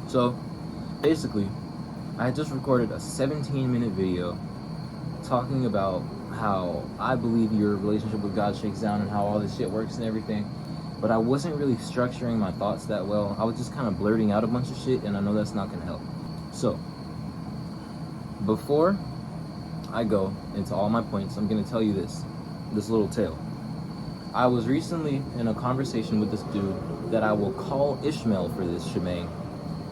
So basically, I had just recorded a 17-minute video talking about how I believe your relationship with God shakes down and how all this shit works and everything. But I wasn't really structuring my thoughts that well. I was just kind of blurting out a bunch of shit, and I know that's not going to help. So, before I go into all my points, I'm going to tell you this little tale. I was recently in a conversation with this dude that I will call Ishmael for this shebang.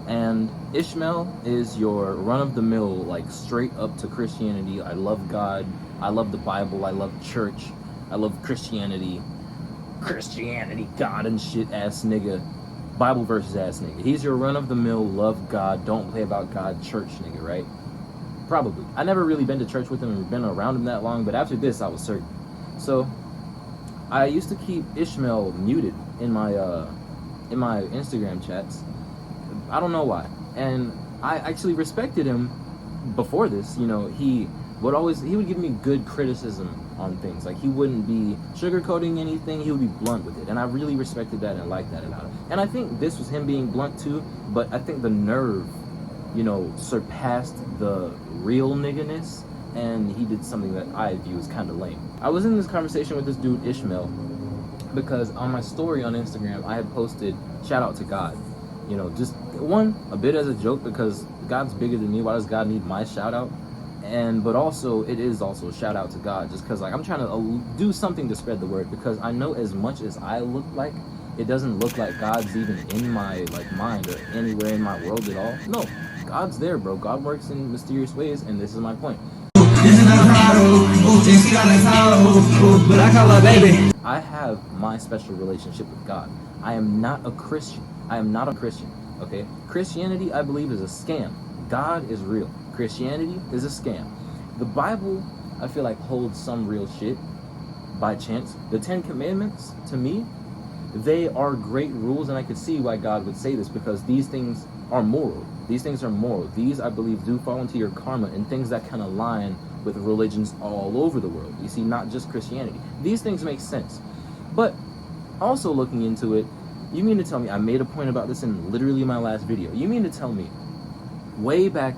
And Ishmael is your run-of-the-mill, like, straight up to Christianity. I love God. I love the Bible. I love church. I love Christianity, God and shit ass nigga. Bible verses ass nigga. He's your run-of-the-mill, love God, don't play about God church nigga, right? Probably. I never really been to church with him or been around him that long, but after this, I was certain. So, I used to keep Ishmael muted in my Instagram chats. I don't know why. And I actually respected him before this. You know, he would give me good criticism on things. Like, he wouldn't be sugarcoating anything, he would be blunt with it. And I really respected that and liked that about him. And I think this was him being blunt too, but I think the nerve, you know, surpassed the real nigga-ness, and he did something that I view as kind of lame. I was in this conversation with this dude, Ishmael, because on my story on Instagram, I had posted, shout out to God. You know, just a bit as a joke, because God's bigger than me. Why does God need my shout out? But also, it is also a shout out to God, just because, like, I'm trying to do something to spread the word, because I know as much as I look like, it doesn't look like God's even in my, like, mind or anywhere in my world at all. No, God's there, bro. God works in mysterious ways, and this is my point. I have my special relationship with God. I am not a Christian. Okay? Christianity, I believe, is a scam. God is real. Christianity is a scam. The Bible, I feel like, holds some real shit by chance. The Ten Commandments, to me, they are great rules, and I could see why God would say this, because these things are moral. These, I believe, do fall into your karma and things that can align with religions all over the world. You see, not just Christianity. These things make sense. But also looking into it, you mean to tell me, I made a point about this in literally my last video. You mean to tell me, way back,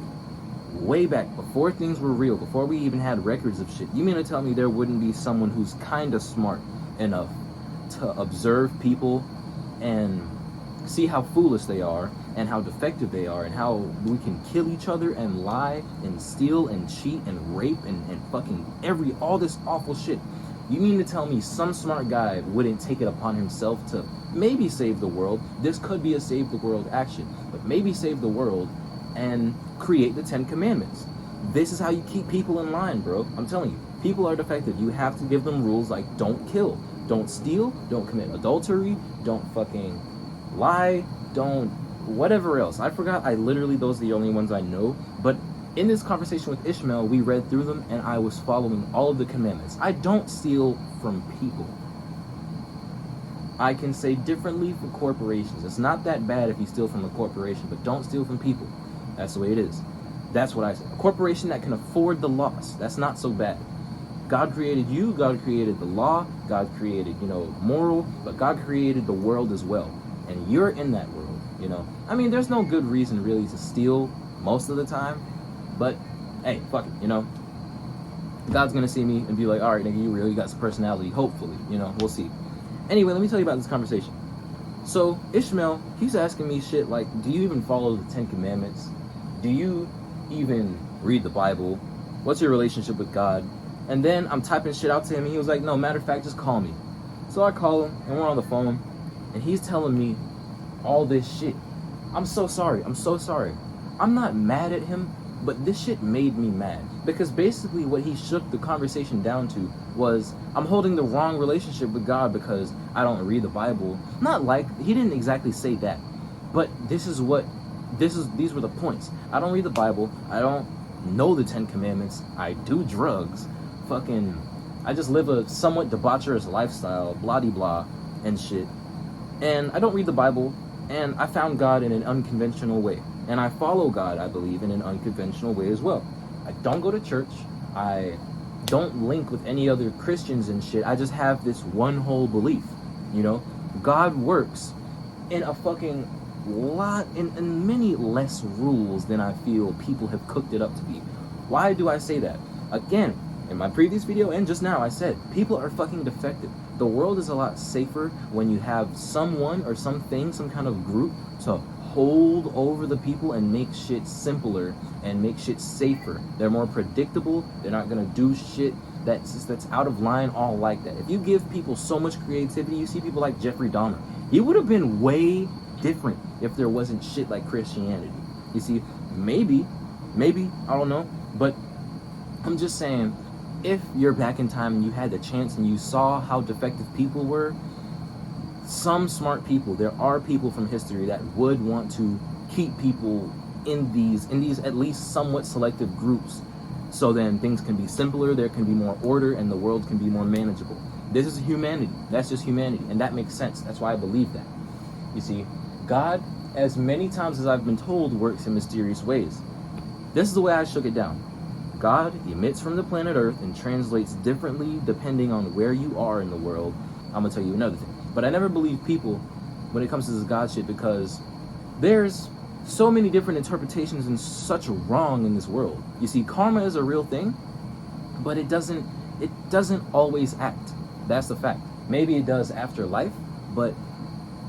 before things were real, before we even had records of shit, you mean to tell me there wouldn't be someone who's kind of smart enough to observe people and see how foolish they are and how defective they are and how we can kill each other and lie and steal and cheat and rape and fucking all this awful shit? You mean to tell me some smart guy wouldn't take it upon himself to maybe save the world? This could be a save the world action, but maybe save the world and create the 10 Commandments. This is how you keep people in line, bro. I'm telling you, people are defective. You have to give them rules like don't kill, don't steal, don't commit adultery, don't fucking lie, don't whatever else. I forgot. Those are the only ones I know. But in this conversation with Ishmael, we read through them and I was following all of the commandments. I don't steal from people. I can say differently for corporations. It's not that bad if you steal from a corporation, but don't steal from people. That's the way it is. That's what I say. A corporation that can afford the loss, that's not so bad. God created you, God created the law, God created, moral, but God created the world as well. And you're in that world, I mean, there's no good reason really to steal most of the time, but hey, fuck it, God's gonna see me and be like, all right, nigga, you got some personality, hopefully, we'll see. Anyway, let me tell you about this conversation. So, Ishmael, he's asking me shit like, do you even follow the 10 Commandments? Do you even read the Bible? What's your relationship with God? And then I'm typing shit out to him, and he was like, no, matter of fact, just call me. So I call him, and we're on the phone, and he's telling me all this shit. I'm so sorry. I'm not mad at him, but this shit made me mad. Because basically what he shook the conversation down to was, I'm holding the wrong relationship with God because I don't read the Bible. He didn't exactly say that, but these were the points. I don't read the Bible. I don't know the 10 Commandments. I do drugs. I just live a somewhat debaucherous lifestyle, blah-de-blah and shit. And I don't read the Bible, and I found God in an unconventional way. And I follow God, I believe, in an unconventional way as well. I don't go to church. I don't link with any other Christians and shit. I just have this one whole belief, God works in a fucking in many less rules than I feel people have cooked it up to be. Why do I say that? Again, in my previous video and just now, I said people are fucking defective. The world is a lot safer when you have someone or something, some kind of group to hold over the people and make shit simpler and make shit safer. They're more predictable. They're not gonna do shit that's out of line, all like that. If you give people so much creativity, you see people like Jeffrey Dahmer. He would have been way different if there wasn't shit like Christianity. You see, maybe, I don't know, but I'm just saying, if you're back in time and you had the chance and you saw how defective people were, some smart people, there are people from history that would want to keep people in these at least somewhat selective groups, so then things can be simpler, there can be more order, and the world can be more manageable. This is humanity. That's just humanity, and that makes sense. That's why I believe that. You see, God, as many times as I've been told, works in mysterious ways. This is the way I shook it down. God emits from the planet Earth and translates differently depending on where you are in the world. I'm gonna tell you another thing. But I never believe people when it comes to this God shit, because there's so many different interpretations and such wrong in this world. You see, karma is a real thing, but it doesn't always act. That's the fact. Maybe it does after life, but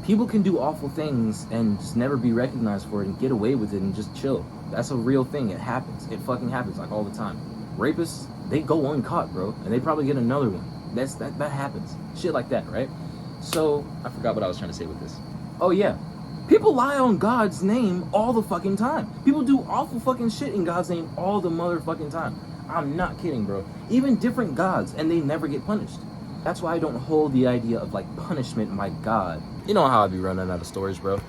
people can do awful things and just never be recognized for it and get away with it and just chill. That's a real thing. It happens. It fucking happens, like, all the time. Rapists, they go uncaught, bro, and they probably get another one. That happens. Shit like that, right? So I forgot what I was trying to say with this. Oh yeah, people lie on God's name all the fucking time. People do awful fucking shit in God's name all the motherfucking time. I'm not kidding, bro. Even different gods, and they never get punished. That's why I don't hold the idea of, like, punishment by God. You know how I be running out of stories, bro.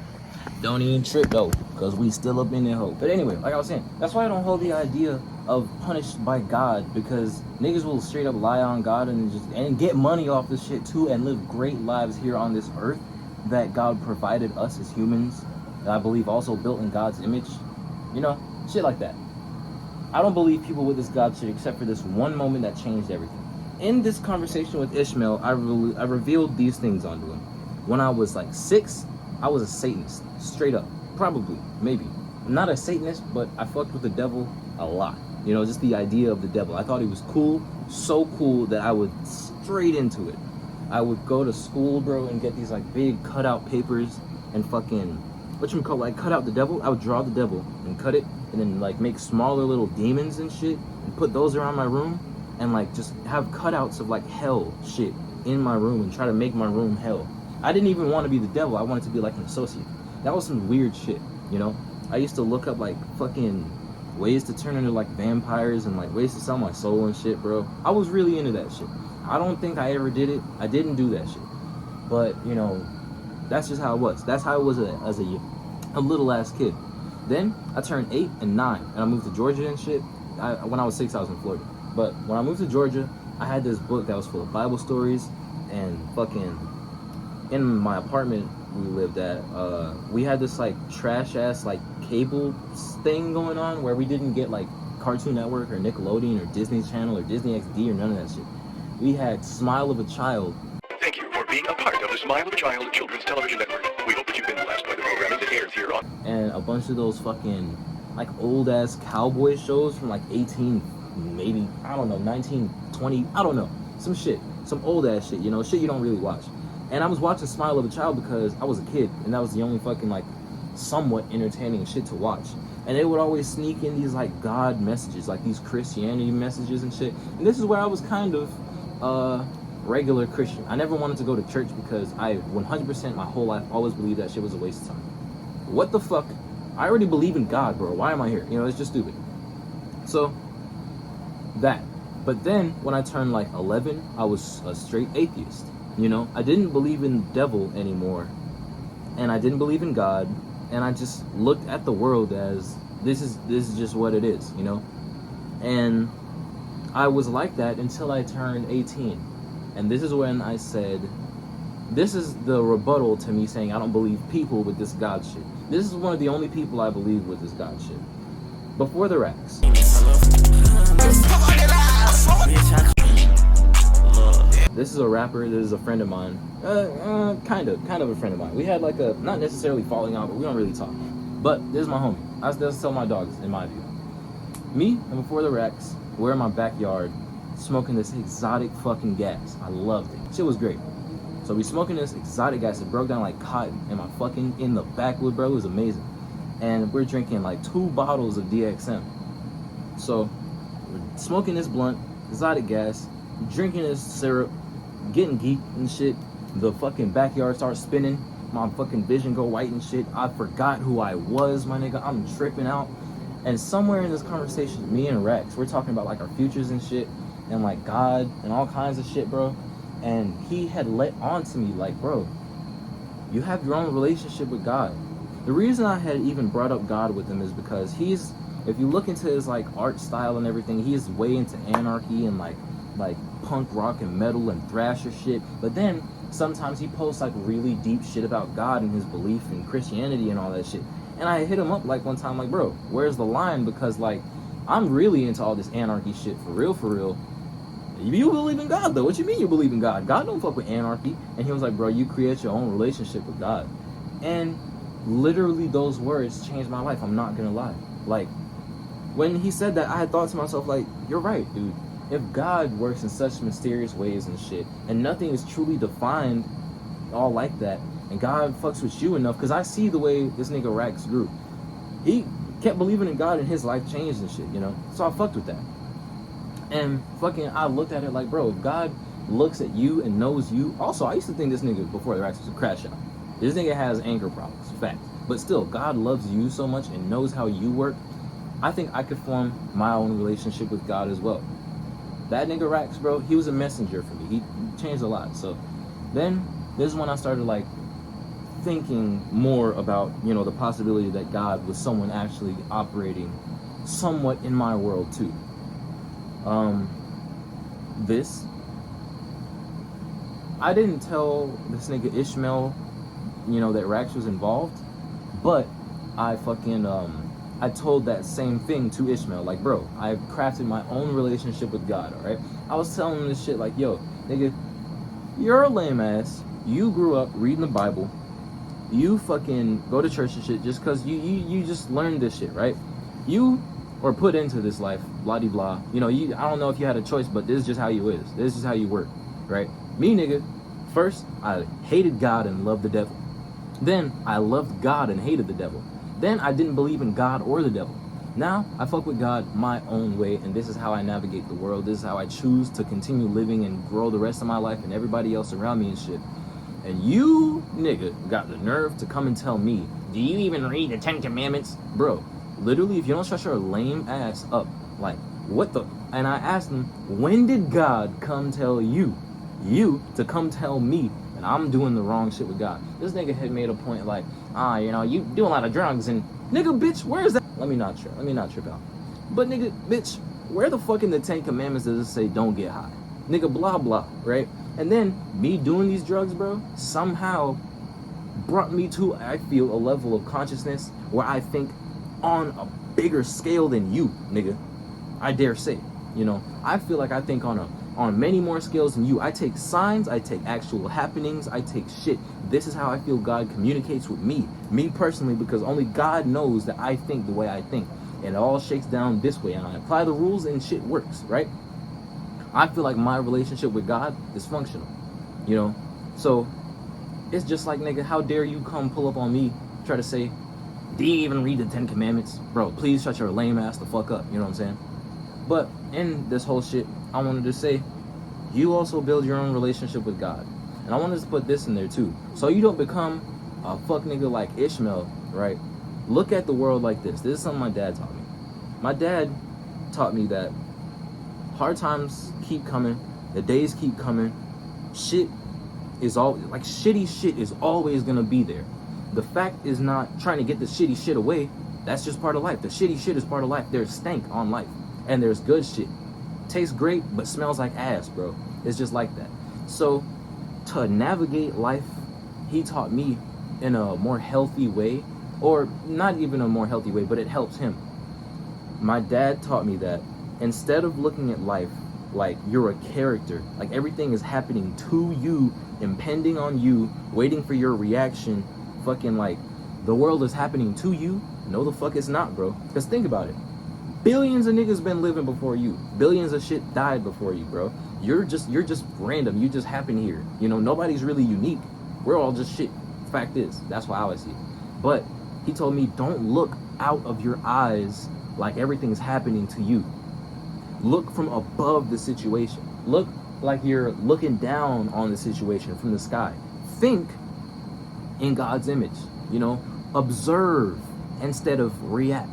Don't even trip though, cause we still up in there hoe. But anyway, like I was saying, that's why I don't hold the idea of punished by God, because niggas will straight up lie on God and get money off this shit too, and live great lives here on this earth that God provided us as humans, that I believe also built in God's image. You know, shit like that. I don't believe people with this God shit except for this one moment that changed everything. In this conversation with Ishmael, I revealed these things onto him. When I was like 6, I was a Satanist, straight up. Probably, maybe. I'm not a Satanist, but I fucked with the devil a lot. You know, just the idea of the devil. I thought he was cool, so cool that I would straight into it. I would go to school, bro, and get these like big cutout papers and fucking, like cut out the devil. I would draw the devil and cut it, and then like make smaller little demons and shit and put those around my room, and like just have cutouts of like hell shit in my room and try to make my room hell. I didn't even want to be the devil. I wanted to be like an associate. That was some weird shit, you know? I used to look up like fucking ways to turn into like vampires and like ways to sell my soul and shit, bro. I was really into that shit. I don't think I ever did it. I didn't do that shit. But, you know, that's just how it was. That's how it was as a little ass kid. Then I turned 8 and 9 and I moved to Georgia and shit. When I was 6, I was in Florida. But when I moved to Georgia, I had this book that was full of Bible stories, and fucking in my apartment we lived at, we had this like trash ass like cable thing going on where we didn't get like Cartoon Network or Nickelodeon or Disney Channel or Disney XD or none of that shit. We had Smile of a Child. Thank you for being a part of the Smile of a Child Children's Television Network. We hope that you've been blessed by the programming that airs here on. And a bunch of those fucking like old ass cowboy shows from like 18, maybe, I don't know, 1920, I don't know, some shit, some old ass shit, you know, shit you don't really watch. And I was watching Smile of a Child because I was a kid, and that was the only fucking like somewhat entertaining shit to watch. And they would always sneak in these like God messages, like these Christianity messages and shit. And this is where I was kind of regular Christian. I never wanted to go to church because I 100% my whole life always believed that shit was a waste of time. What the fuck? I already believe in God, bro. Why am I here? You know, it's just stupid. So that. But then when I turned like 11, I was a straight atheist. You know, I didn't believe in the devil anymore, and I didn't believe in God, and I just looked at the world as this is just what it is, you know. And I was like that until I turned 18, and this is when I said, this is the rebuttal to me saying I don't believe people with this God shit. This is one of the only people I believe with this God shit. Before the racks. This is a rapper. This is a friend of mine. Kind of a friend of mine. We had like a, not necessarily falling out, but we don't really talk. But this is my homie. That's tell my dogs, in my view. Me, and before the racks, we're in my backyard, smoking this exotic fucking gas. I loved it. Shit was great. So we smoking this exotic gas. It broke down like cotton in the backwood, bro. It was amazing. And we're drinking like 2 bottles of DXM. So we're smoking this blunt, exotic gas, drinking this syrup, getting geeked and shit. The fucking backyard starts spinning. My fucking vision go white and shit. I forgot who I was, my nigga. I'm tripping out. And somewhere in this conversation, me and Rex, we're talking about like our futures and shit, and like God and all kinds of shit, bro. And he had let on to me like, bro, you have your own relationship with God. The reason I had even brought up God with him is because he's, if you look into his like art style and everything, he is way into anarchy and like punk rock and metal and thrasher shit. But then sometimes he posts like really deep shit about God and his belief in Christianity and all that shit. And I hit him up like one time, like, bro, where's the line? Because like, I'm really into all this anarchy shit for real. You believe in God though? What you mean you believe in God? God don't fuck with anarchy. And he was like, bro, you create your own relationship with God. And literally those words changed my life. I'm not gonna lie. Like, when he said that, I had thought to myself, like, you're right, dude. If God works in such mysterious ways and shit, and nothing is truly defined all like that, and God fucks with you enough, because I see the way this nigga Rax grew. He kept believing in God and his life changed and shit, you know? So I fucked with that. And fucking, I looked at it like, bro, if God looks at you and knows you. Also, I used to think this nigga before the Rax was a crash out. This nigga has anger problems, fact. But still, God loves you so much and knows how you work. I think I could form my own relationship with God as well. That nigga Rax, bro, he was a messenger for me. He changed a lot. So then this is when I started like thinking more about, you know, the possibility that God was someone actually operating somewhat in my world too. I didn't tell this nigga Ishmael, you know, that Rax was involved, but I fucking I told that same thing to Ishmael. Like, bro, I've crafted my own relationship with God, alright? I was telling him this shit like, yo, nigga, you're a lame ass. You grew up reading the Bible. You fucking go to church and shit just because you just learned this shit, right? You or put into this life, blah de blah. You know, I don't know if you had a choice, but this is just how you is. This is how you work, right? Me, nigga, first, I hated God and loved the devil. Then, I loved God and hated the devil. Then, I didn't believe in God or the devil. Now, I fuck with God my own way, and this is how I navigate the world. This is how I choose to continue living and grow the rest of my life and everybody else around me and shit. And you, nigga, got the nerve to come and tell me, do you even read the 10 Commandments? Bro, literally, if you don't shut your lame ass up, like, what the? And I asked him, when did God come tell you to come tell me that I'm doing the wrong shit with God? This nigga had made a point like, you know, you do a lot of drugs and, nigga, bitch, where's that? Let me not trip out. But nigga, bitch, where the fuck in the 10 Commandments does it say don't get high? Nigga, blah, blah, right? And then me doing these drugs, bro, somehow brought me to, I feel, a level of consciousness where I think on a bigger scale than you, nigga. I dare say, you know, I feel like I think on many more scales than you. I take signs, I take actual happenings, I take shit. This is how I feel God communicates with me personally, because only God knows that I think the way I think. And it all shakes down this way, and I apply the rules and shit works, right? I feel like my relationship with God is functional, you know? So, it's just like, nigga, how dare you come pull up on me, try to say, do you even read the 10 Commandments? Bro, please shut your lame ass the fuck up, you know what I'm saying? But in this whole shit, I wanted to say, you also build your own relationship with God. And I wanted to put this in there too. So you don't become a fuck nigga like Ishmael, right? Look at the world like this. This is something my dad taught me. My dad taught me that hard times keep coming, the days keep coming, shit is all, like, shitty shit is always gonna be there. The fact is not trying to get the shitty shit away. That's just part of life. The shitty shit is part of life. There's stank on life. And there's good shit. Tastes great, but smells like ass, bro. It's just like that. So, to navigate life, he taught me in a more healthy way, or not even a more healthy way, but it helps him. My dad taught me that instead of looking at life like you're a character. Like everything is happening to you, impending on you, waiting for your reaction. Fucking like the world is happening to you. No, the fuck it's not, bro. Because think about it. Billions of niggas been living before you. Billions of shit died before you, bro. You're just random. You just happen here. You know, nobody's really unique. We're all just shit. Fact is, that's how I see it. But he told me, don't look out of your eyes like everything's happening to you. Look from above the situation. Look like you're looking down on the situation from the sky. Think in God's image, you know, observe instead of react.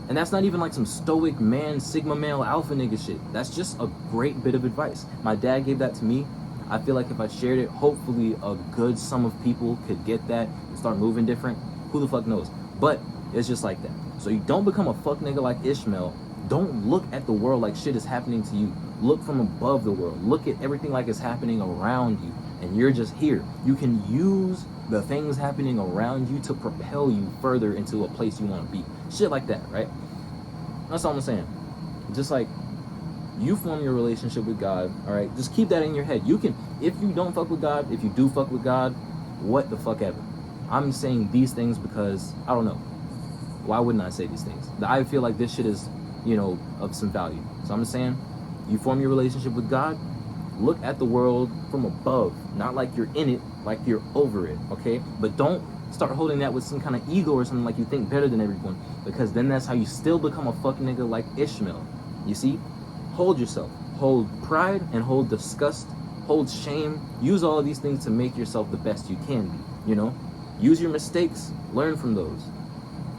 And that's not even like some stoic man, sigma male, alpha nigga shit. That's just a great bit of advice. My dad gave that to me. I feel like if I shared it, hopefully a good sum of people could get that and start moving different. Who the fuck knows? But it's just like that. So you don't become a fuck nigga like Ishmael. Don't look at the world like shit is happening to you. Look from above the world. Look at everything like it's happening around you. And you're just here. You can use the things happening around you to propel you further into a place you want to be. Shit like that, right? That's all I'm saying. Just like you form your relationship with God, all right? Just keep that in your head. You can, if you don't fuck with God, if you do fuck with God, what the fuck ever. I'm saying these things because, I don't know. Why wouldn't I say these things? I feel like this shit is, you know, of some value. So I'm just saying, you form your relationship with God, look at the world from above, not like you're in it, like you're over it, okay? But don't start holding that with some kind of ego or something like you think better than everyone, because then that's how you still become a fuck nigga like Ishmael. You see? Hold yourself. Hold pride and hold disgust, hold shame. Use all of these things to make yourself the best you can be, you know? Use your mistakes, learn from those.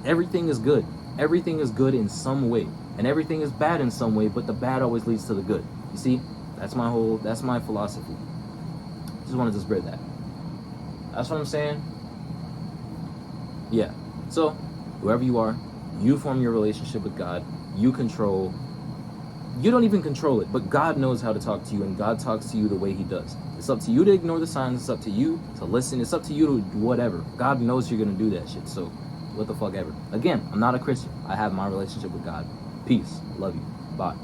Everything is good. Everything is good in some way. And everything is bad in some way, but the bad always leads to the good. You see? That's my philosophy. Just wanted to spread that. That's what I'm saying. Yeah. So, whoever you are, you form your relationship with God. You control. You don't even control it, but God knows how to talk to you, and God talks to you the way he does. It's up to you to ignore the signs. It's up to you to listen. It's up to you to do whatever. God knows you're going to do that shit, so what the fuck ever. Again, I'm not a Christian. I have my relationship with God. Peace. Love you. Bye.